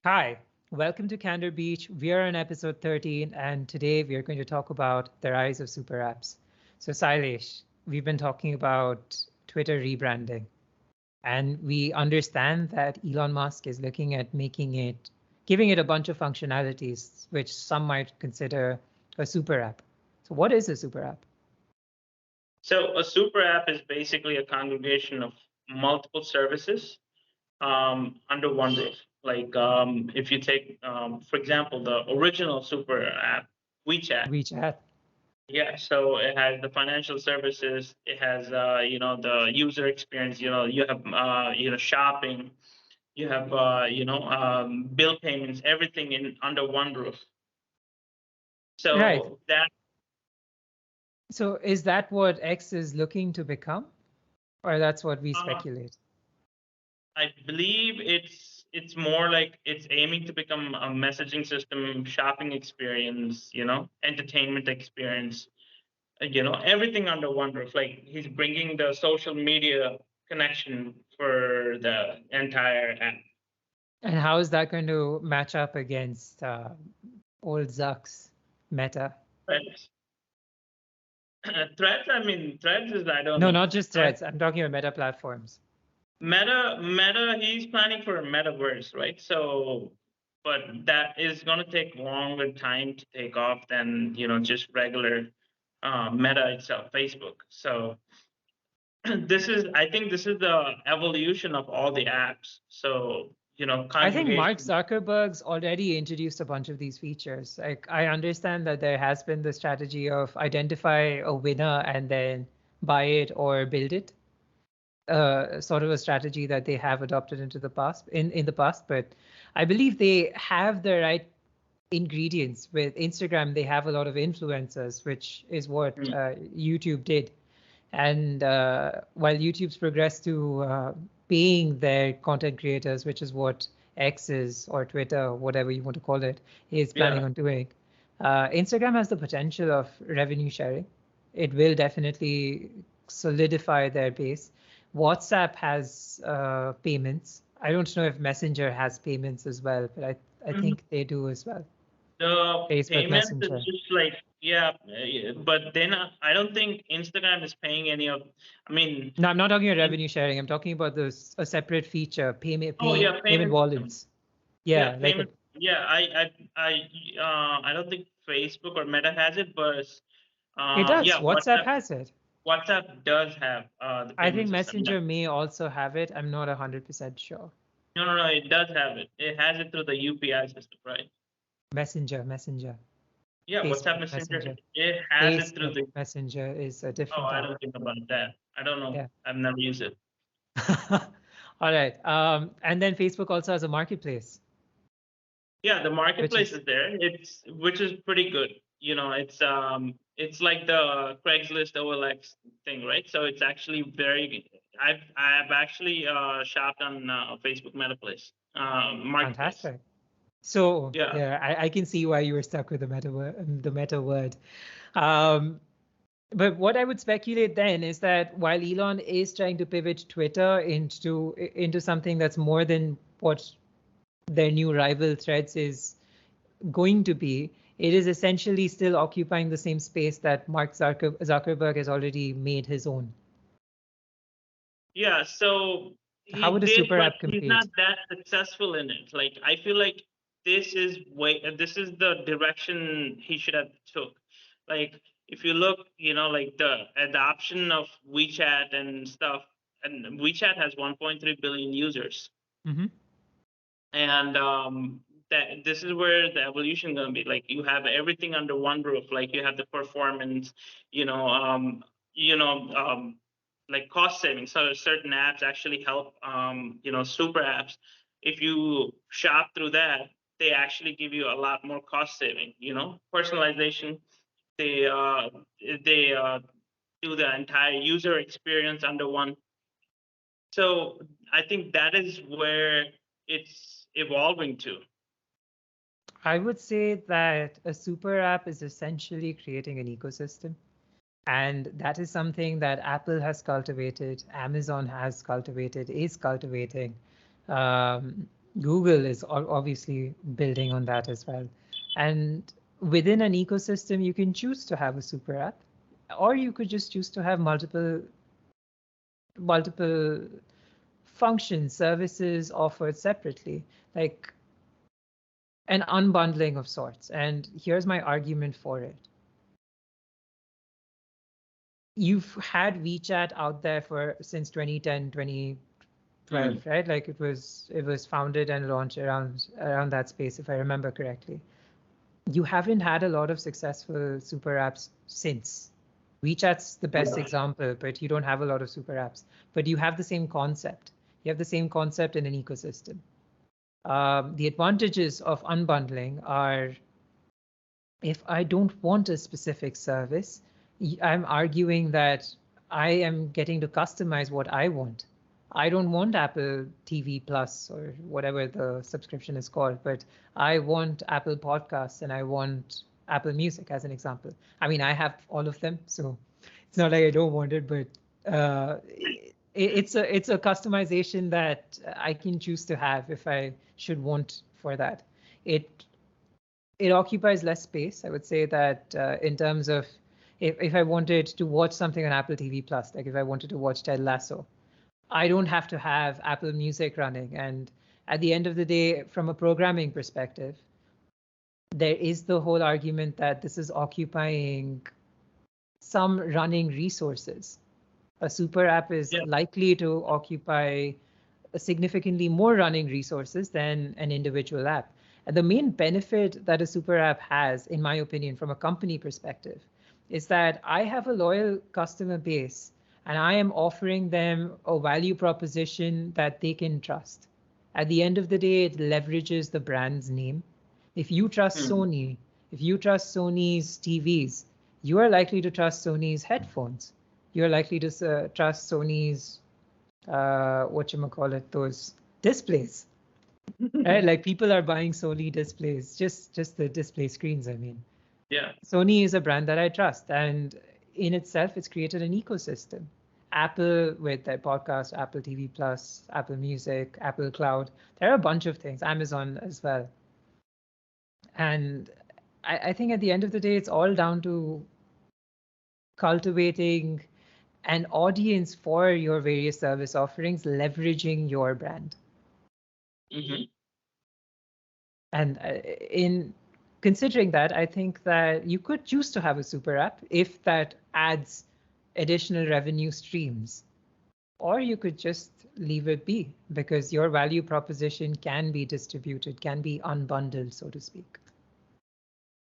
Hi, welcome to Candor Beach. We are on episode 13, and today we are going to talk about the rise of super apps. So, Sailesh, we've been talking about Twitter rebranding, and we understand that Elon Musk is looking at giving it a bunch of functionalities, which some might consider a super app. So, what is a super app? So a super app is basically a congregation of multiple services under one roof. Like if you take, for example, the original super app, WeChat. WeChat. Yeah, so it has the financial services. It has, the user experience. You have, shopping. You have, bill payments. Everything in under one roof. Right. So that So, is that what X is looking to become, or that's what we uh, speculate? I believe it's more like it's aiming to become a messaging system, shopping experience, entertainment experience, everything under one roof. Like he's bringing the social media connection for the entire app. And how is that going to match up against old Zuck's Meta? Threads, threads. I mean, threads is I don't No, know. not just Threads, threads. I'm talking about Meta platforms. Meta. He's planning for a metaverse, right? So, but that is going to take longer time to take off than just regular Meta itself, Facebook. So I think this is the evolution of all the apps. So I think Mark congregation. Zuckerberg's already introduced a bunch of these features. Like I understand that there has been the strategy of identify a winner and then buy it or build it. Sort of a strategy that they have adopted into the past in the past, but I believe they have the right ingredients. With Instagram, they have a lot of influencers, which is what Mm, YouTube did. And while YouTube's progressed to paying their content creators, which is what X is or Twitter, whatever you want to call it, is yeah. planning on doing, Instagram has the potential of revenue sharing. It will definitely solidify their base. WhatsApp has payments. I don't know if Messenger has payments as well, but I Mhm. think they do as well. The Facebook payment is Messenger. just like, yeah, but then I don't think Instagram is paying any of. I mean, No, I'm not talking about in, revenue sharing. I'm talking about this a separate feature, oh yeah, payment payment system. wallets. Yeah, Yeah, like a payment. Yeah, I don't think Facebook or Meta has it, but it does. yeah, WhatsApp has it. WhatsApp does have the I payment think system. Yeah. Messenger may also have it. I'm not 100% sure. No, no, no. It does have it. It has it through the UPI system, right? Messenger, Yeah, WhatsApp Facebook Messenger. Messenger. It has it through Facebook the. Messenger is a Oh, different I type. don't think about that. I don't know. Yeah. I've never used it. All right. And then Facebook also has a marketplace, Yeah, the which marketplace is is there. It's which is pretty good. It's like the Craigslist OLX thing, right? So it's actually very. I've actually shopped on Facebook Marketplace. Marketplace. fantastic. So Yeah. yeah, I can see why you were stuck with the meta word. Um, But what I would speculate then is that while Elon is trying to pivot Twitter into something that's more than what their new rival Threads is going to be, it is essentially still occupying the same space that Mark Zuckerberg has already made his own. Yeah, so How he would a did, super but app he's not compete? that successful in it. Like I feel like this is the direction he should have took. Like if you look, like the adoption of WeChat and stuff, and WeChat has 1.3 billion users, Hmm. and that this is where the evolution going to be. Like you have everything under one roof. Like you have the performance, you know, um, you know, um, like cost saving. So certain apps actually help, super apps. If you shop through that, they actually give you a lot more cost saving. Personalization. They uh, they do the entire user experience under one. So I think that is where it's evolving to. I would say that a super app is essentially creating an ecosystem. And that is something that Apple has cultivated, Amazon has cultivated, is cultivating. Um, Google is obviously building on that as well. And within an ecosystem, you can choose to have a super app, or you could just choose to have multiple functions, services offered separately, like an unbundling of sorts. And here's my argument for it. You've had WeChat out there for since 2010, 2012, right? Like it was founded and launched around that space, if I remember correctly. You haven't had a lot of successful super apps since. WeChat's the best example, but you don't have a lot of super apps. But you have the same concept. You have the same concept in an ecosystem. The advantages of unbundling are, if I don't want a specific service, I'm arguing that I am getting to customize what I want. I don't want Apple TV Plus or whatever the subscription is called, but I want Apple Podcasts and I want Apple Music as an example. I mean, I have all of them, so it's not like I don't want it, but it's a customization that I can choose to have if I should want for that. It it occupies less space. I would say that in terms of if I wanted to watch something on Apple TV Plus, like if I wanted to watch Ted Lasso, I don't have to have Apple Music running. And at the end of the day, from a programming perspective, there is the whole argument that this is occupying some running resources. A super app is likely to occupy significantly more running resources than an individual app. And the main benefit that a super app has, in my opinion, from a company perspective, is that I have a loyal customer base and I am offering them a value proposition that they can trust. At the end of the day, it leverages the brand's name. If you trust Sony, if you trust Sony's TVs, you are likely to trust Sony's headphones. You're likely to trust Sony's whatchamacallit, those displays, right? Like people are buying Sony displays, just the display screens, I mean. Yeah. Sony is a brand that I trust, and in itself, it's created an ecosystem. Apple with their podcast, Apple TV Plus, Apple Music, Apple Cloud. There are a bunch of things, Amazon as well. And I think at the end of the day, it's all down to cultivating an audience for your various service offerings, leveraging your brand. And in considering that, I think that you could choose to have a super app if that adds additional revenue streams, or you could just leave it be because your value proposition can be distributed, can be unbundled, so to speak.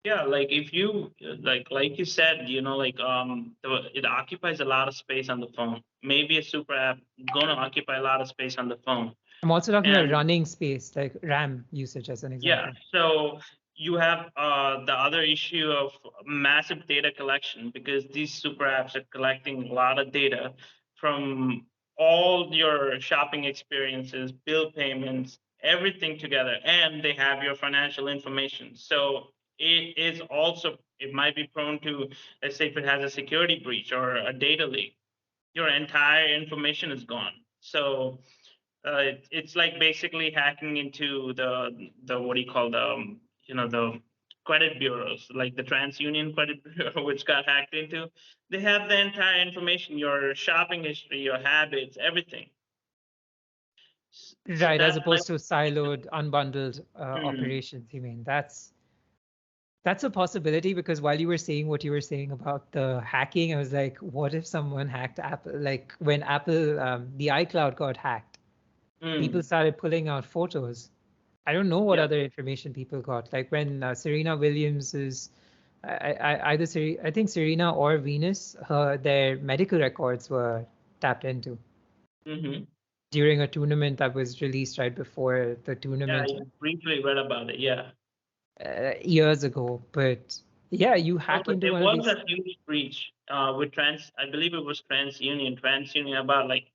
Yeah, like if you like you said, it occupies a lot of space on the phone. Maybe a super app gonna occupy a lot of space on the phone. I'm also talking about And running space, like RAM usage as an yeah, example. so you have the other issue of massive data collection, because these super apps are collecting a lot of data from all your shopping experiences, bill payments, everything together, and they have your financial information. So it might be prone to, let's say if it has a security breach or a data leak, your entire information is gone. So it's like basically hacking into the what do you call the credit bureaus, like the TransUnion credit bureau, which got hacked into. They have the entire information, your shopping history, your habits, everything. So Right, as that's like opposed to siloed, unbundled operations. You mean that's a possibility, because while you were saying what you were saying about the hacking, I was like, what if someone hacked Apple? Like when Apple, the iCloud got hacked, people started pulling out photos. I don't know what yeah. other information people got. Like when Serena Williams is, I think Serena or Venus, their medical records were tapped into during a tournament that was released right before the Yeah, tournament you briefly read about it. Yeah. years ago. But yeah, you No, hack but into there one of was these. a huge breach with I believe it was TransUnion about like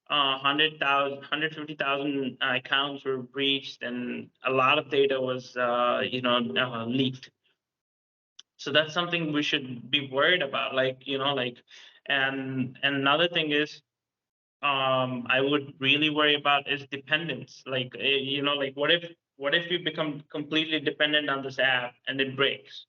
100,000, 150,000 accounts were breached, and a lot of data was, leaked. So that's something we should be worried about. And another thing is, I would really worry about is dependence. Like, like what if you become completely dependent on this app and it breaks?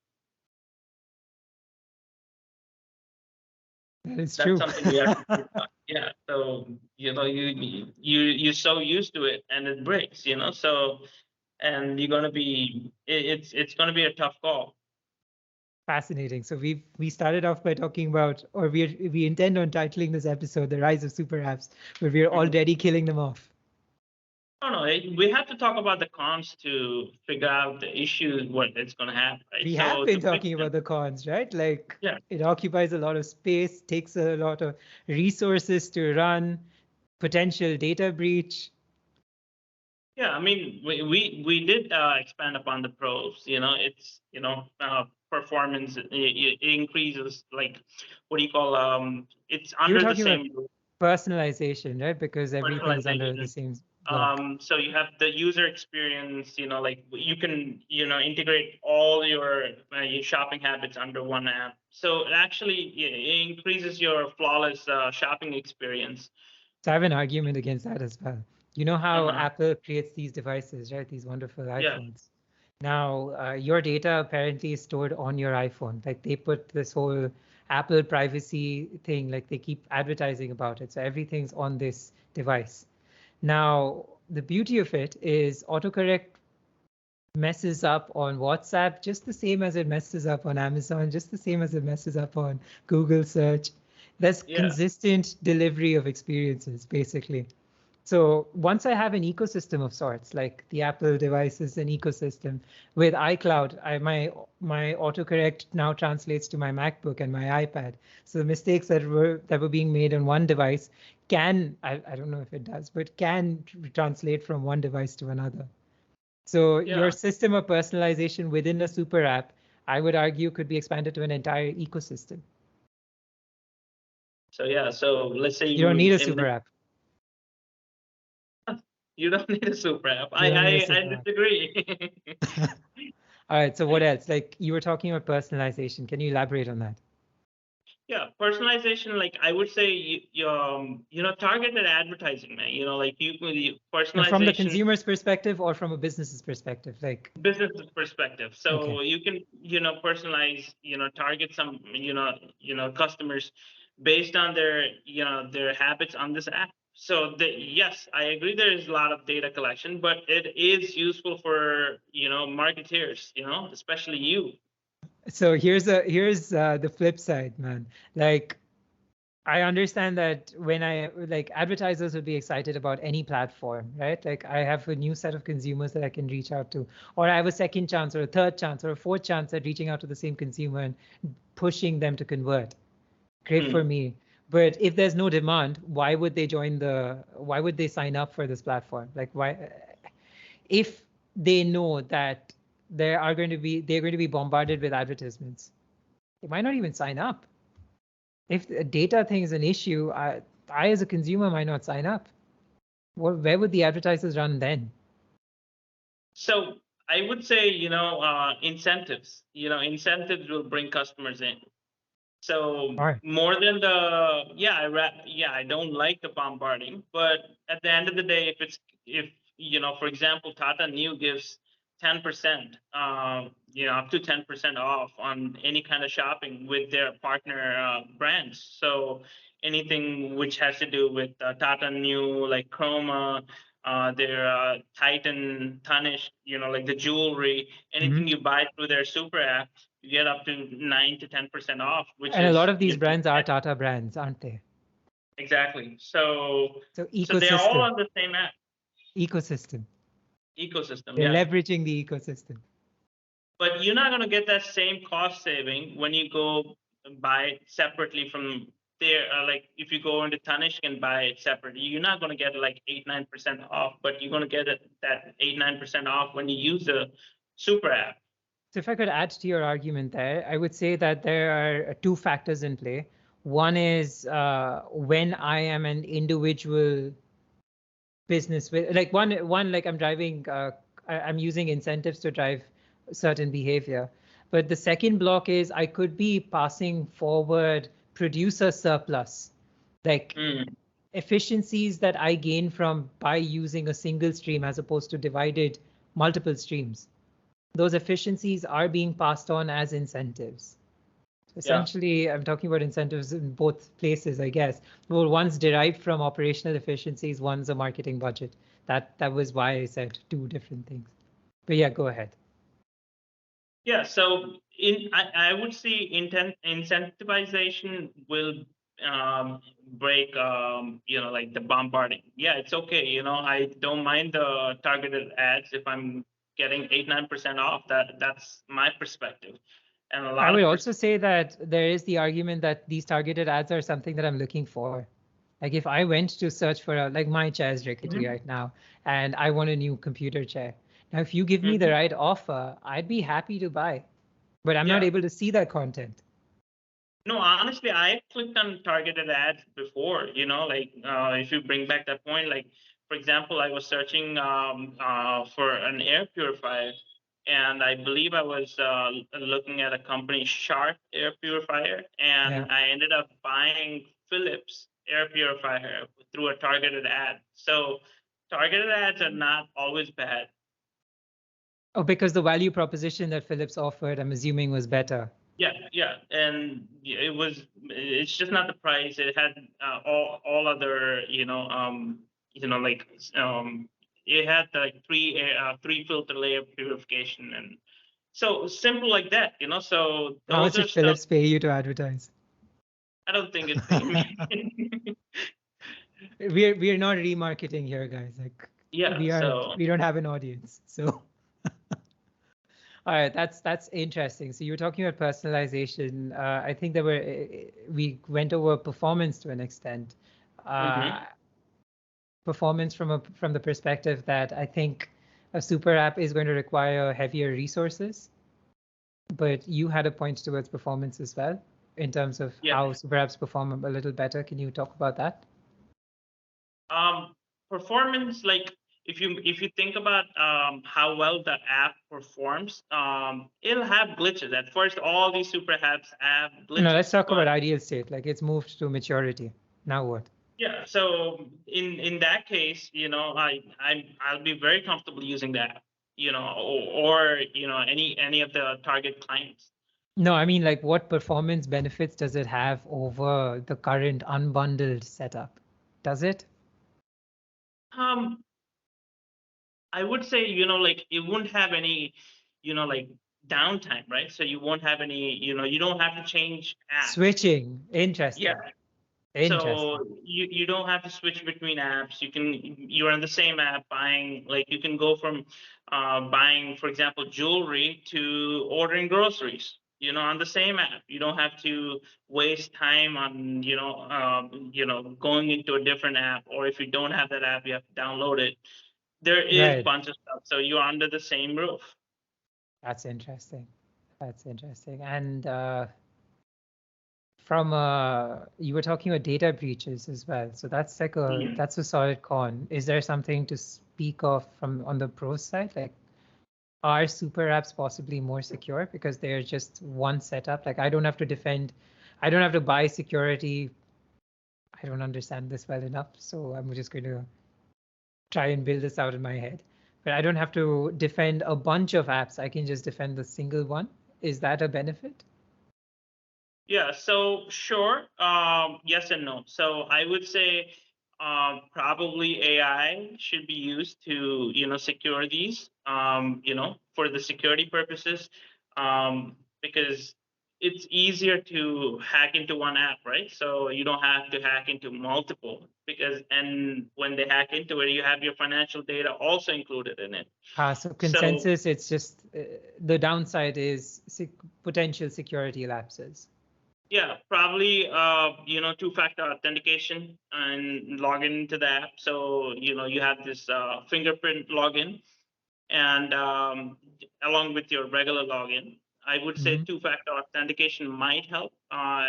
That is That's true. something we have to think about. Yeah. So, you're so used to it and it breaks, so, and you're gonna be it's gonna be a tough call. Fascinating. So we started off by talking about, or we intend on titling this episode "The Rise of Super Apps," but we're Mhm. already killing them off. No, no, we have to talk about the cons to figure out the issues, what it's gonna have, right? We have So been to fix talking them, about the cons, right? Like yeah. it occupies a lot of space, takes a lot of resources to run, potential data breach. Yeah, I mean, we did expand upon the pros. It's performance. It increases, like, what do you call, it's You were under the talking about same roof, personalization, right? Because everything's under the personalization. same block. So you have the user experience. Like you can integrate all your shopping habits under one app. So it actually it increases your flawless shopping experience. So I have an argument against that as well. You know how Uh-huh. Apple creates these devices, right? These wonderful Yeah. iPhones. Now, your data apparently is stored on your iPhone. Like they put this whole Apple privacy thing, like they keep advertising about it. So everything's on this device. Now, the beauty of it is autocorrect messes up on WhatsApp just the same as it messes up on Amazon, just the same as it messes up on Google search. There's Yeah. consistent delivery of experiences, basically. So once I have an ecosystem of sorts, like the Apple device is an ecosystem with iCloud, my autocorrect now translates to my MacBook and my iPad. So the mistakes that were being made on one device can, I don't know if it does, but can translate from one device to another. So your Yeah. system of personalization within a super app, I would argue, could be expanded to an entire ecosystem. So yeah. So let's say You don't you need a in super app. You don't need a super app. You don't need a I super app. disagree. All right. So what else? Like you were talking about personalization. Can you elaborate on that? Yeah, personalization. Like I would say, targeted advertising, man. Like And from the personalization, consumer's perspective or from a business's perspective, like business perspective. okay. So you can, personalize, target some, customers based on their habits on this app. So yes, I agree. There is a lot of data collection, but it is useful for marketeers, especially you. So here's the flip side, man. Like I understand that when I like advertisers would be excited about any platform, right? Like I have a new set of consumers that I can reach out to, or I have a second chance or a third chance or a fourth chance at reaching out to the same consumer and pushing them to convert. Great for Hmm. me. But if there's no demand, why would they sign up for this platform? Like why, if they know that they're going to be bombarded with advertisements, they might not even sign up. If the data thing is an issue, I as a consumer might not sign up. Where would the advertisers run then? So I would say, incentives. Incentives will bring customers in. So All right. more than the yeah, I don't like the bombarding, but at the end of the day, if for example, Tata Neu gives 10%, up to 10% off on any kind of shopping with their partner brands. So anything which has to do with Tata Neu, like Chroma, their Titan, Tanish, like the jewelry, Mhm. anything you buy through their super app, you get up to 9 to 10% off, which And a lot is of these brands are Tata brands, aren't they? exactly. So So they're all ecosystem, on the same app ecosystem. ecosystem, They're yeah. leveraging the ecosystem. But you're not going to get that same cost saving when you go buy it separately from there. Like if you go into Tanish and buy it separately, you're not going to get like 8-9% off, but you're going to get that 8-9% off when you use the super app. So if I could add to your argument there, I would say that there are two factors in play. One is when I am an individual business with like one like I'm driving I'm using incentives to drive certain behavior, but the second block is I could be passing forward producer surplus, like Mm. efficiencies that I gain from by using a single stream as opposed to divided multiple streams, those efficiencies are being passed on as incentives. So Yeah. essentially, I'm talking about incentives in both places, I guess. Well, one's derived from operational efficiencies, one's a marketing budget. That was why I said two different things. But yeah, go ahead. Yeah, so I would say incentivization will break like the bombarding. Yeah, it's okay. I don't mind the targeted ads if I'm getting 8-9% off. That's my perspective. And a I lot would of also say that there is the argument that these targeted ads are something that I'm looking for. Like if I went to search for like my chair is rickety Mhm, right now, and I want a new computer chair. Now, if you give me the mhm. right offer, I'd be happy to buy, but I'm not Yeah. able to see that content. No, honestly, I clicked on targeted ads before, if you bring back that point, like, for example, I was searching for an air purifier, and I believe I was looking at a company, Sharp air purifier, Yeah. and I ended up buying Philips air purifier through a targeted ad. So targeted ads are not always bad. Oh, because the value proposition that Philips offered, I'm assuming, was better. Yeah, and it's just not the price. It had all other, like it had like three filter layer purification, and so simple like that. So How much those did are stuff. Philips pay you to advertise? I don't think it's paying me. We're not remarketing here, guys. Like Yeah, so we don't have an audience. So all right, that's interesting. So you were talking about personalization. I think there were we went over performance to an extent. Uh, mhm. Performance from the perspective that I think a super app is going to require heavier resources, but you had a point towards performance as well in terms of Yeah. how super apps perform a little better. Can you talk about that? Um, Performance, like if you think about how well the app performs, it'll have glitches. At first, all these super apps have No, let's glitches, talk but about ideal state. Like it's moved to maturity. Now what? yeah. So in that case, I'll be very comfortable using the app, or any of the target clients. No, I mean, like, what performance benefits does it have over the current unbundled setup? Does it? Um, I would say, like it won't have any, like downtime, right? So you won't have any, you don't have to change apps. Switching. Yeah. Interesting. Interesting. So you don't have to switch between apps. You're in the same app buying, like you can go from buying, for example, jewelry to ordering groceries, on the same app. You don't have to waste time on, going into a different app, or if you don't have that app, you have to download it. There is a Right. bunch of stuff. So you're under the same roof. That's interesting. That's interesting. And from you were talking about data breaches as well. So Mhm. that's a solid con. Is there something to speak of from on the pro side? Like are super apps possibly more secure because they're just one setup? Like I don't have to buy security. I don't understand this well enough, so I'm just going to try and build this out in my head. But I don't have to defend a bunch of apps. I can just defend the single one. Is that a benefit? Yeah, so sure, yes and no. So I would say probably AI should be used to, secure these, for the security purposes, because it's easier to hack into one app, right? So you don't have to hack into multiple and when they hack into it, you have your financial data also included in it. So So consensus, it's just the downside is potential security lapses. yeah, probably two-factor authentication and log into the app. So you have this fingerprint login, and along with your regular login, I would say Mhm. two-factor authentication might help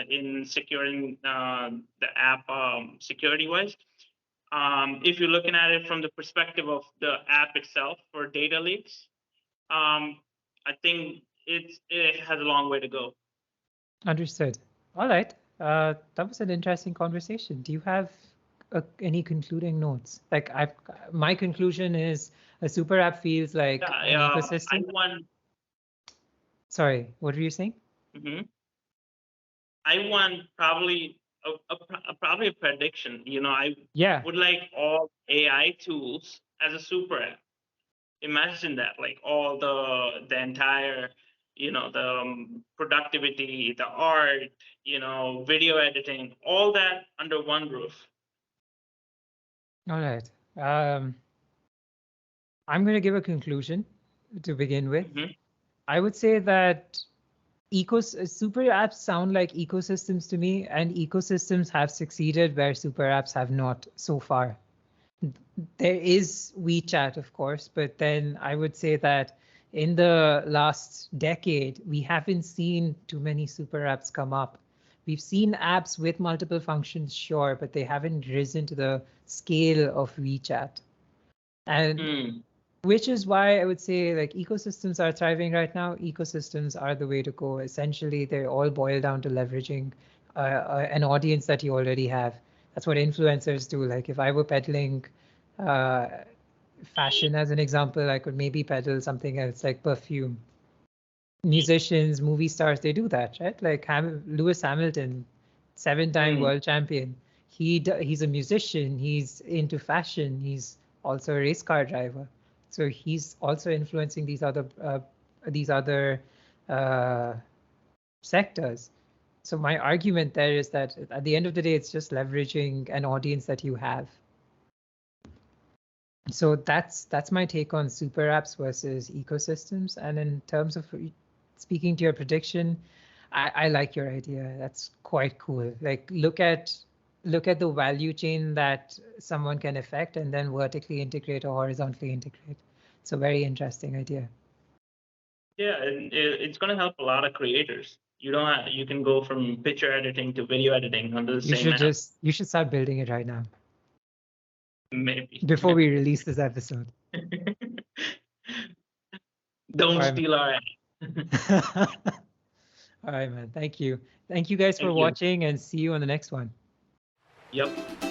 in securing the app security-wise. If you're looking at it from the perspective of the app itself for data leaks, I think it has a long way to go. Understood. All right. That was an interesting conversation. Do you have any concluding notes? Like my conclusion is a super app feels like an I ecosystem. want. Sorry, what were you saying? Mhm. I want probably probably a prediction. I would like all AI tools as a super app. Imagine that, like all the entire, the productivity, the art, video editing, all that under one roof. All right. I'm going to give a conclusion to begin with. I would say that super apps sound like ecosystems to me, and ecosystems have succeeded where super apps have not so far. There is WeChat, of course, but then I would say that in the last decade, we haven't seen too many super apps come up. We've seen apps with multiple functions, sure, but they haven't risen to the scale of WeChat. And which is why I would say like ecosystems are thriving right now. Ecosystems are the way to go. Essentially, they all boil down to leveraging an audience that you already have. That's what influencers do. Like if I were peddling fashion as an example, I could maybe peddle something else like perfume. Musicians, movie stars, they do that, right? Like Lewis Hamilton, 7-time world champion. He's a musician. He's into fashion. He's also a race car driver. So he's also influencing these other sectors. So my argument there is that at the end of the day, it's just leveraging an audience that you have. So that's my take on super apps versus ecosystems. And in terms of speaking to your prediction, I like your idea. That's quite cool. Like look at the value chain that someone can affect and then vertically integrate or horizontally integrate. It's a very interesting idea. Yeah, it's going to help a lot of creators. You can go from picture editing to video editing under the same app. You should start building it right now. Maybe. Before we release this episode. Don't steal our app. All right, man. Thank you. Thank you guys for watching and see you on the next one. Yep.